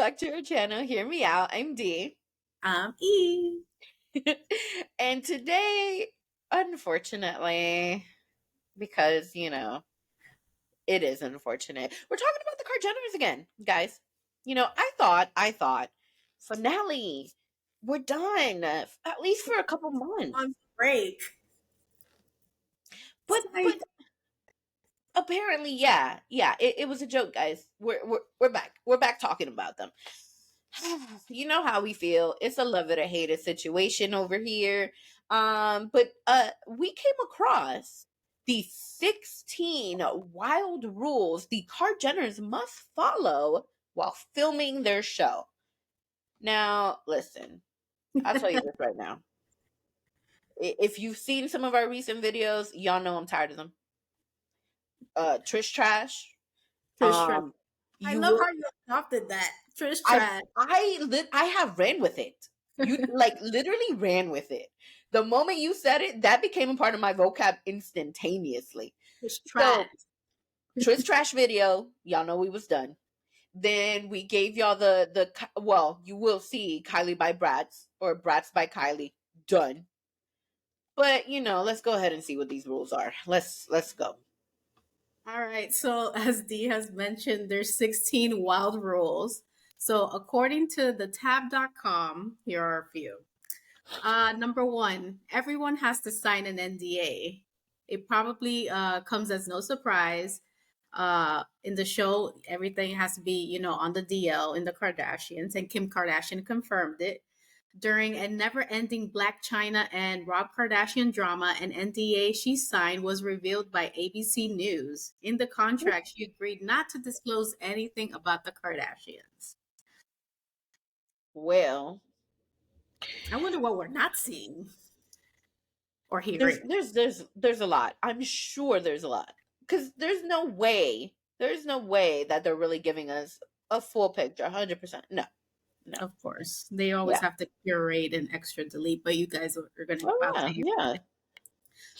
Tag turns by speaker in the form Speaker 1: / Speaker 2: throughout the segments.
Speaker 1: back to our channel. Hear me out. I'm D.
Speaker 2: I'm E.
Speaker 1: And today, unfortunately, because, it is unfortunate, we're talking about the KarJenners again, guys. I thought, finale, we're done, at least for a couple
Speaker 2: On
Speaker 1: months.
Speaker 2: break.
Speaker 1: But apparently, yeah, it was a joke, guys. We're back. We're back talking about them. You know how we feel. It's a love it or hate it situation over here. But we came across the 16 wild rules the KarJenners must follow while filming their show. Now, listen, I'll tell you this right now. If you've seen some of our recent videos, y'all know I'm tired of them. Trish Trash.
Speaker 2: Trish Trash. I
Speaker 1: You
Speaker 2: love
Speaker 1: will
Speaker 2: how you adopted that. Trish
Speaker 1: I
Speaker 2: Trash.
Speaker 1: I have ran with it. You like literally ran with it. The moment you said it, that became a part of my vocab instantaneously.
Speaker 2: Trish
Speaker 1: So
Speaker 2: Trash.
Speaker 1: Trish Trash video, y'all know we was done. Then we gave y'all the you will see Kylie by Bratz or Bratz by Kylie done. But let's go ahead and see what these rules are. Let's go.
Speaker 2: All right. So, as D has mentioned, there's 16 wild rules. So, according to the tab.com, here are a few. Number one, everyone has to sign an NDA. It probably comes as no surprise. In the show, everything has to be, on the DL in the Kardashians, and Kim Kardashian confirmed it. During a never-ending Black China and Rob Kardashian drama, an NDA she signed was revealed by ABC News. In the contract, she agreed not to disclose anything about the Kardashians.
Speaker 1: Well,
Speaker 2: I wonder what we're not seeing or
Speaker 1: there's
Speaker 2: hearing.
Speaker 1: there's there's there's a lot. I'm sure there's a lot. Because there's no way that they're really giving us a full picture, 100%. No. No.
Speaker 2: Of course, they always
Speaker 1: Yeah.
Speaker 2: have to curate and extra delete, but you guys are going to
Speaker 1: Oh
Speaker 2: about to
Speaker 1: yeah,
Speaker 2: hear.
Speaker 1: yeah.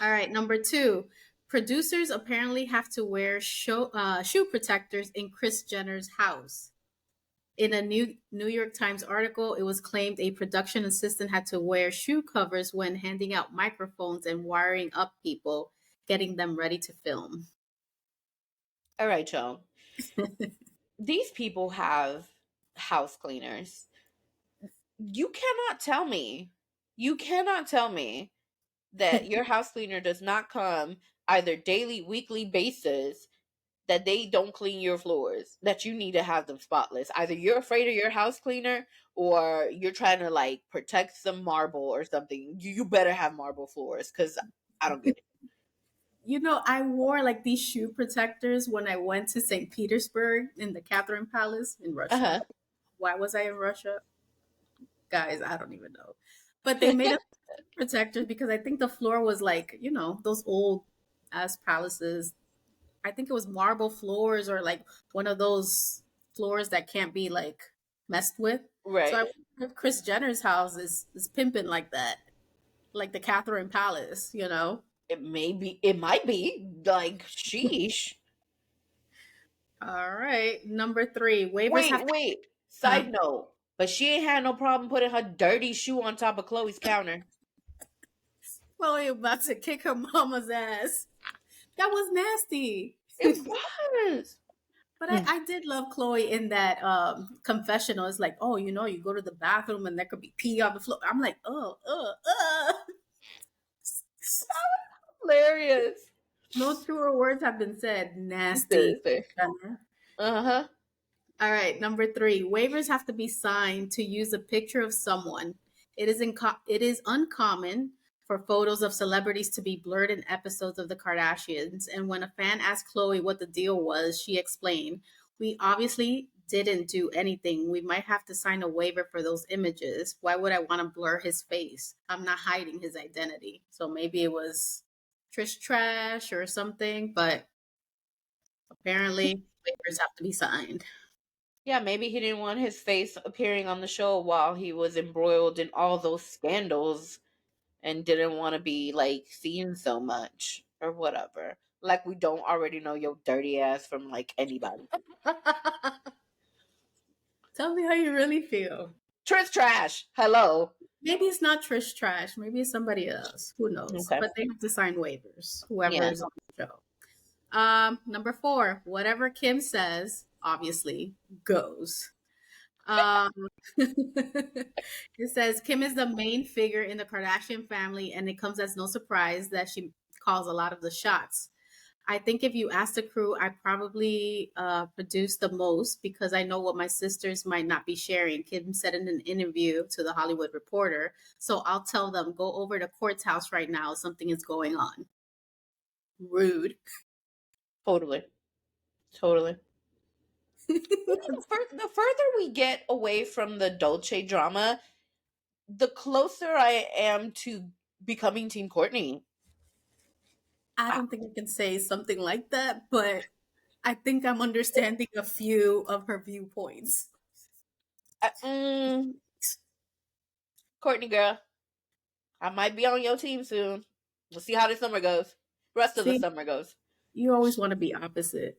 Speaker 2: All right, number two. Producers apparently have to wear shoe protectors in Kris Jenner's house. In a New York Times article, it was claimed a production assistant had to wear shoe covers when handing out microphones and wiring up people, getting them ready to film.
Speaker 1: All right, y'all. These people have house cleaners. You cannot tell me. You cannot tell me that your house cleaner does not come either daily, weekly basis, that they don't clean your floors, that you need to have them spotless. Either you're afraid of your house cleaner or you're trying to like protect some marble or something. You better have marble floors because I don't get it.
Speaker 2: I wore like these shoe protectors when I went to St. Petersburg in the Catherine Palace in Russia.
Speaker 1: Uh
Speaker 2: Why was I in Russia? Guys, I don't even know. But they made up protectors because I think the floor was like, those old ass palaces. I think it was marble floors or like one of those floors that can't be like messed with. So I
Speaker 1: Right.
Speaker 2: wonder if Kris Jenner's house is pimping like that, like the Catherine Palace.
Speaker 1: It might be like sheesh.
Speaker 2: All right. Number three, waivers have
Speaker 1: Wait.
Speaker 2: to.
Speaker 1: Side note, but she ain't had no problem putting her dirty shoe on top of Chloe's counter.
Speaker 2: Chloe about to kick her mama's ass. That was nasty.
Speaker 1: It was.
Speaker 2: But I did love Chloe in that confessional. It's like, oh, you go to the bathroom and there could be pee on the floor. I'm like, oh.
Speaker 1: Hilarious.
Speaker 2: No truer words have been said. Nasty.
Speaker 1: Seriously. Uh-huh.
Speaker 2: All right, number three. Waivers have to be signed to use a picture of someone. It is uncommon for photos of celebrities to be blurred in episodes of the Kardashians. And when a fan asked Chloe what the deal was, she explained, "We obviously didn't do anything. We might have to sign a waiver for those images. Why would I want to blur his face? I'm not hiding his identity." So maybe it was Trish Trash or something, but apparently waivers have to be signed.
Speaker 1: Yeah, maybe he didn't want his face appearing on the show while he was embroiled in all those scandals and didn't want to be like seen so much or whatever. Like we don't already know your dirty ass from like anybody.
Speaker 2: Tell me how you really feel.
Speaker 1: Trish trash. Hello.
Speaker 2: Maybe it's not Trish Trash. Maybe it's somebody else. Who knows?
Speaker 1: Okay.
Speaker 2: But they have to sign waivers, whoever
Speaker 1: Yeah.
Speaker 2: is on the show. Number 4, whatever Kim says, obviously, goes. Um, it says Kim is the main figure in the Kardashian family, and it comes as no surprise that she calls a lot of the shots. I think if you ask the crew, I probably produce the most because I know what my sisters might not be sharing. Kim said in an interview to the Hollywood Reporter. So I'll tell them, go over to Court's house right now. Something is going on. Rude.
Speaker 1: Totally. Totally. The further we get away from the Dolce drama, the closer I am to becoming Team Courtney.
Speaker 2: I don't think I can say something like that, but I think I'm understanding a few of her viewpoints.
Speaker 1: I, Courtney girl, I might be on your team soon. We'll see how the summer goes. Rest of the
Speaker 2: See,
Speaker 1: summer goes.
Speaker 2: you always want to be opposite.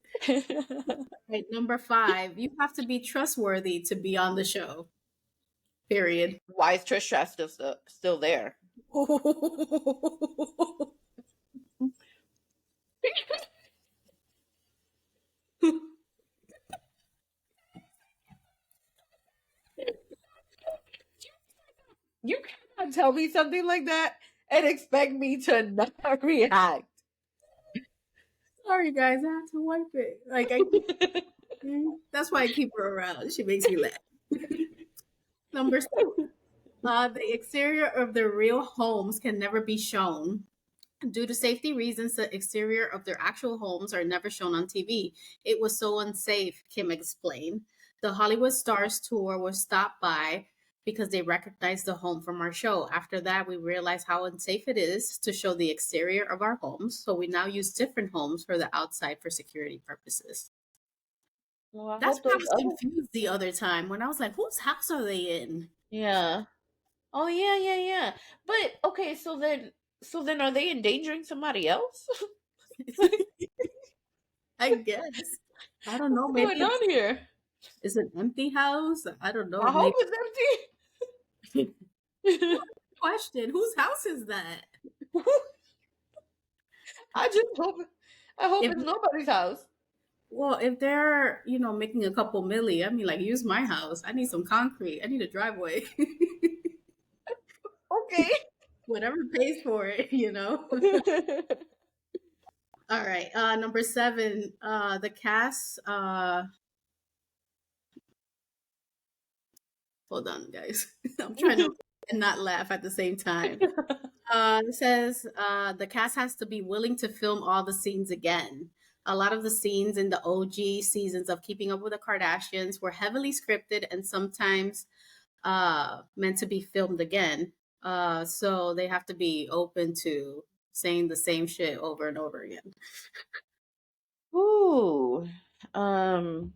Speaker 2: Right, number 5, you have to be trustworthy to be on the show. Period.
Speaker 1: Why is Trish Stratus still there? You cannot tell me something like that and expect me to not react.
Speaker 2: Sorry, guys, I have to wipe it. That's why I keep her around. She makes me laugh. Number 6, the exterior of their real homes can never be shown. Due to safety reasons, the exterior of their actual homes are never shown on TV. It was so unsafe, Kim explained. The Hollywood Stars tour was stopped by because they recognized the home from our show. After that, we realized how unsafe it is to show the exterior of our homes, so we now use different homes for the outside for security purposes.
Speaker 1: Well, I
Speaker 2: That's
Speaker 1: hope
Speaker 2: when I
Speaker 1: those
Speaker 2: was
Speaker 1: other.
Speaker 2: confused the other time when I was like, whose house are they in?
Speaker 1: Yeah. Oh yeah. But okay, so then are they endangering somebody else?
Speaker 2: I guess. I don't know.
Speaker 1: What's
Speaker 2: Maybe
Speaker 1: going on here?
Speaker 2: it's an empty house. I don't know.
Speaker 1: I hope
Speaker 2: Maybe.
Speaker 1: it's empty.
Speaker 2: Question: whose house is that?
Speaker 1: I just hope I hope
Speaker 2: If
Speaker 1: it's nobody's house.
Speaker 2: well, if they're making a couple milli, I mean, like use my house. I need some concrete. I need a driveway.
Speaker 1: Okay.
Speaker 2: Whatever pays for it. All right. Number 7. The cast. Hold on, guys. I'm trying to and not laugh at the same time. It says the cast has to be willing to film all the scenes again. A lot of the scenes in the OG seasons of Keeping Up with the Kardashians were heavily scripted and sometimes meant to be filmed again. So they have to be open to saying the same shit over and over again.
Speaker 1: Ooh. Um.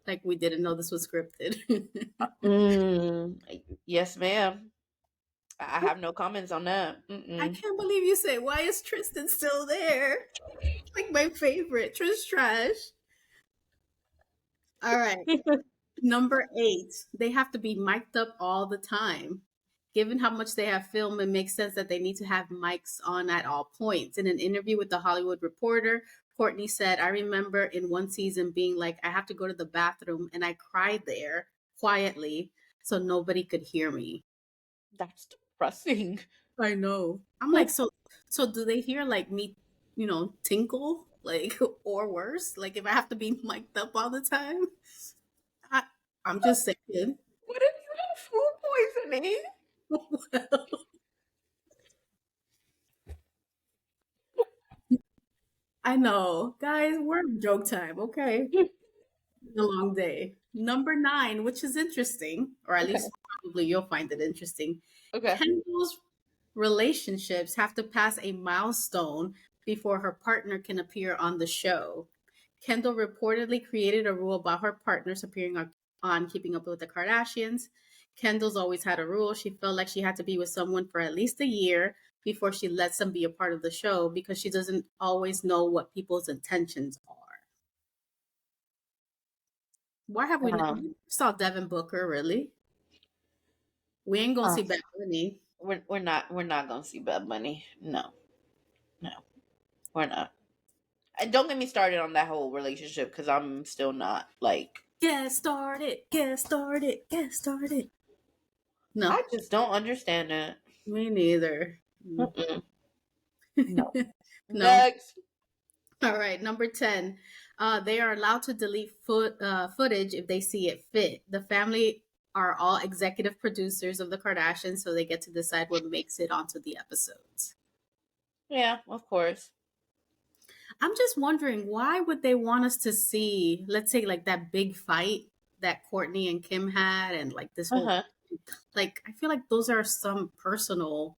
Speaker 2: Like we didn't know this was scripted.
Speaker 1: Yes, ma'am. I have no comments on that.
Speaker 2: I can't believe you say, why is Tristan still there? Like my favorite. Trish Trash. All right. Number 8, they have to be mic'd up all the time. Given how much they have filmed, it makes sense that they need to have mics on at all points. In an interview with the Hollywood Reporter, Courtney said, I remember in one season being like, I have to go to the bathroom, and I cried there quietly so nobody could hear me.
Speaker 1: That's depressing.
Speaker 2: I know. I'm like, so do they hear like me, tinkle? Like, or worse? Like if I have to be mic'd up all the time? I, I'm just saying.
Speaker 1: What if you have food poisoning?
Speaker 2: I know. Guys, we're in joke time, okay? A long day. Number 9, which is interesting, or at
Speaker 1: Okay.
Speaker 2: least probably you'll find it interesting.
Speaker 1: Okay.
Speaker 2: Kendall's relationships have to pass a milestone before her partner can appear on the show. Kendall reportedly created a rule about her partners appearing on Keeping Up with the Kardashians. Kendall's always had a rule. She felt like she had to be with someone for at least a year before she lets them be a part of the show because she doesn't always know what people's intentions are. Why have we
Speaker 1: Um,
Speaker 2: never saw Devin Booker, really? We ain't gonna
Speaker 1: uh,
Speaker 2: see Bad Bunny.
Speaker 1: we're not gonna see Bad Bunny. No, no, we're not. And don't get me started on that whole relationship because I'm still not like.
Speaker 2: Get started, get started, get started. No,
Speaker 1: I just don't understand it.
Speaker 2: me neither.
Speaker 1: Mm-mm. No.
Speaker 2: No.
Speaker 1: Next.
Speaker 2: All right, number 10. They are allowed to delete footage if they see it fit. The family are all executive producers of the Kardashians, so they get to decide what makes it onto the episodes.
Speaker 1: Yeah, of course.
Speaker 2: I'm just wondering, why would they want us to see, let's say, like that big fight that Courtney and Kim had, and like this
Speaker 1: Uh
Speaker 2: whole,
Speaker 1: huh.
Speaker 2: like, I feel like those are some personal,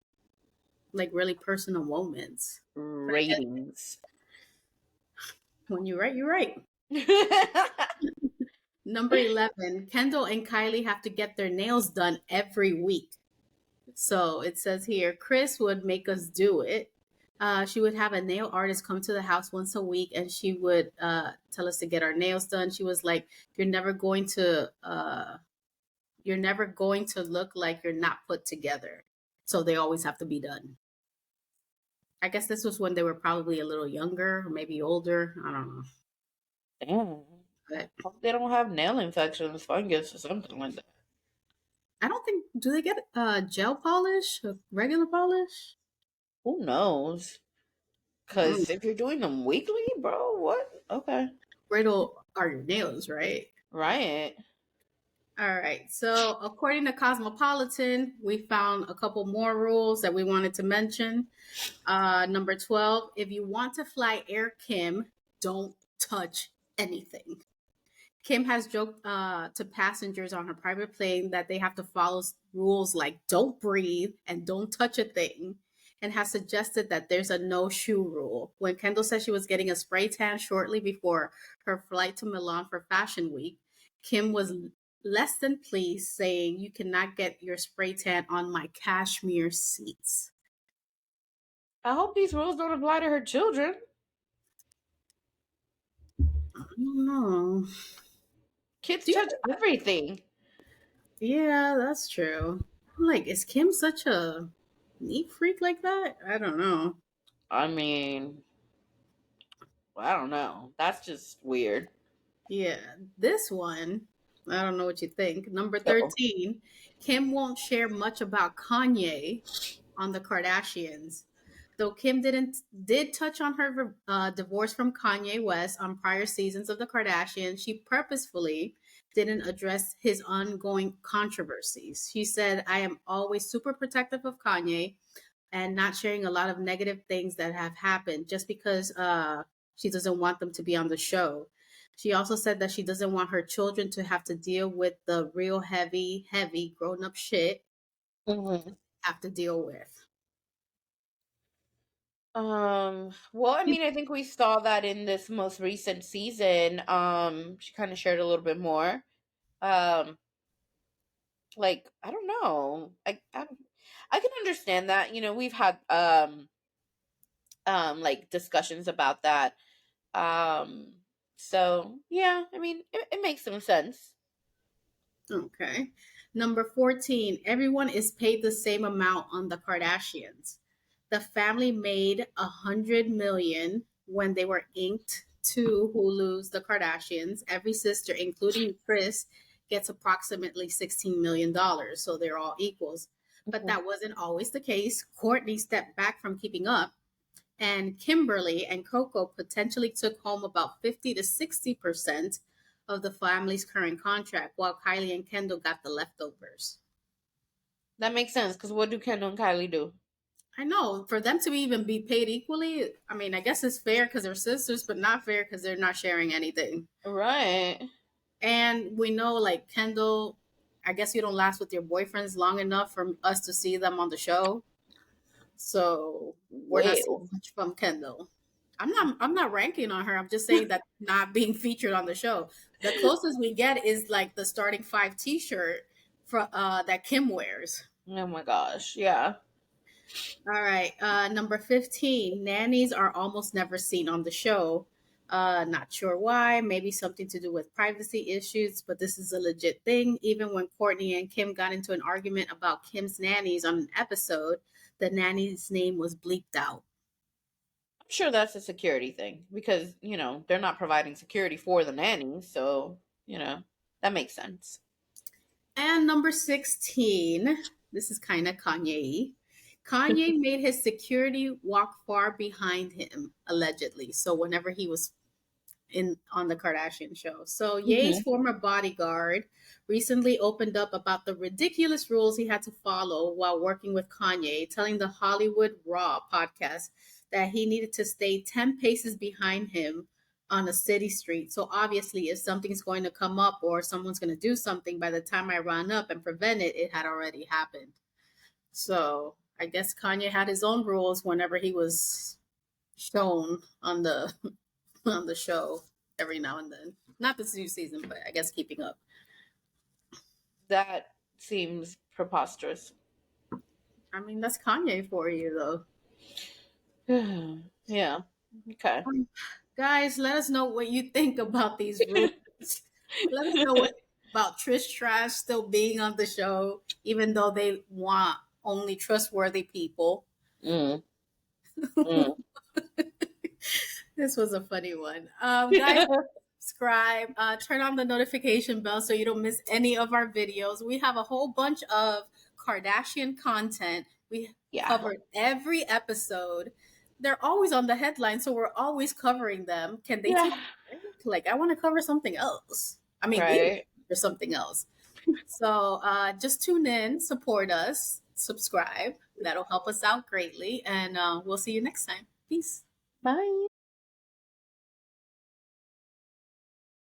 Speaker 2: like really personal moments. But I guess
Speaker 1: Ratings.
Speaker 2: when you're right, you're right. Number 11, Kendall and Kylie have to get their nails done every week. So it says here, Chris would make us do it. She would have a nail artist come to the house once a week, and she would tell us to get our nails done. She was like, "You're never going to, you're never going to look like you're not put together." So they always have to be done. I guess this was when they were probably a little younger, or maybe older. I don't know,
Speaker 1: Damn.
Speaker 2: but
Speaker 1: Hope they don't have nail infections, fungus, or something like that.
Speaker 2: I don't think. Do they get gel polish, or regular polish?
Speaker 1: Who knows?
Speaker 2: Mm,
Speaker 1: Because if you're doing them weekly, bro, what? Okay.
Speaker 2: brittle are your nails, right?
Speaker 1: Right.
Speaker 2: All right. So, according to Cosmopolitan, we found a couple more rules that we wanted to mention. Number 12, if you want to fly Air Kim, don't touch anything. Kim has joked to passengers on her private plane that they have to follow rules like don't breathe and don't touch a thing, and has suggested that there's a no shoe rule. When Kendall said she was getting a spray tan shortly before her flight to Milan for Fashion Week, Kim was less than pleased, saying, "You cannot get your spray tan on my cashmere seats."
Speaker 1: I hope these rules don't apply to her children.
Speaker 2: I don't know.
Speaker 1: Kids
Speaker 2: Do you,
Speaker 1: touch everything.
Speaker 2: yeah, that's true. I'm like, is Kim such a neat freak like that? I don't know.
Speaker 1: I mean, I don't know. That's just weird.
Speaker 2: Yeah, this one, I don't know what you think. Number
Speaker 1: Uh-oh.
Speaker 2: 13, Kim won't share much about Kanye on the Kardashians. Though Kim did touch on her divorce from Kanye West on prior seasons of the Kardashians, she purposefully didn't address his ongoing controversies. She said, "I am always super protective of Kanye and not sharing a lot of negative things that have happened just because she doesn't want them to be on the show." She also said that she doesn't want her children to have to deal with the real heavy grown up shit
Speaker 1: Mhm.
Speaker 2: have to deal with.
Speaker 1: Well, I mean, I think we saw that in this most recent season. She kind of shared a little bit more. Um, like, I don't know. I can understand that. We've had like discussions about that. Um, so yeah, I mean, it makes some sense.
Speaker 2: Okay. Number 14, everyone is paid the same amount on the Kardashians. The family made 100 million when they were inked to Hulu's The Kardashians. Every sister, including Chris, gets approximately $16 million, so they're all equals. But
Speaker 1: Mhm.
Speaker 2: that wasn't always the case. Courtney stepped back from keeping up, and Kimberly and Coco potentially took home about 50 to 60% of the family's current contract, while Kylie and Kendall got the leftovers.
Speaker 1: That makes sense because what do Kendall and Kylie do?
Speaker 2: I know, for them to even be paid equally, I mean, I guess it's fair because they're sisters, but not fair because they're not sharing anything.
Speaker 1: Right.
Speaker 2: And we know, like, Kendall, I guess you don't last with your boyfriends long enough for us to see them on the show. So we're not seeing
Speaker 1: Well,
Speaker 2: much from Kendall. I'm not ranking on her. I'm just saying that not being featured on the show. The closest we get is like the starting five T-shirt for that Kim wears.
Speaker 1: oh my gosh, yeah.
Speaker 2: All right, number 15. Nannies are almost never seen on the show. Not sure why. Maybe something to do with privacy issues, but this is a legit thing. Even when Courtney and Kim got into an argument about Kim's nannies on an episode, the nanny's name was bleeped out.
Speaker 1: I'm sure that's a security thing because, they're not providing security for the nannies. So, that makes sense.
Speaker 2: And number 16, this is kind of Kanye. Kanye made his security walk far behind him, allegedly. So whenever he was on the Kardashian show. So Ye's
Speaker 1: Hmm.
Speaker 2: former bodyguard recently opened up about the ridiculous rules he had to follow while working with Kanye, telling the Hollywood Raw podcast that he needed to stay 10 paces behind him on a city street. So obviously if something's going to come up or someone's going to do something, by the time I run up and prevent it, it had already happened. So I guess Kanye had his own rules whenever he was shown on the on the show every now and then. Not this new season, but I guess keeping up.
Speaker 1: That seems preposterous.
Speaker 2: I mean, that's Kanye for you, though.
Speaker 1: Yeah. Okay.
Speaker 2: Guys, let us know what you think about these rules. Let us know what about Trish Trash still being on the show, even though they want only trustworthy people.
Speaker 1: Mm, mm.
Speaker 2: This was a funny one. Guys, subscribe, turn on the notification bell so you don't miss any of our videos. We have a whole bunch of Kardashian content. We
Speaker 1: Yeah.
Speaker 2: covered every episode. They're always on the headline, so we're always covering them. Can they take
Speaker 1: Yeah.
Speaker 2: a break? Like, I want to cover something else. I mean, we
Speaker 1: Right.
Speaker 2: for something else. So just tune in, support us, subscribe. That'll help us out greatly. And we'll see you next time. Peace.
Speaker 1: Bye.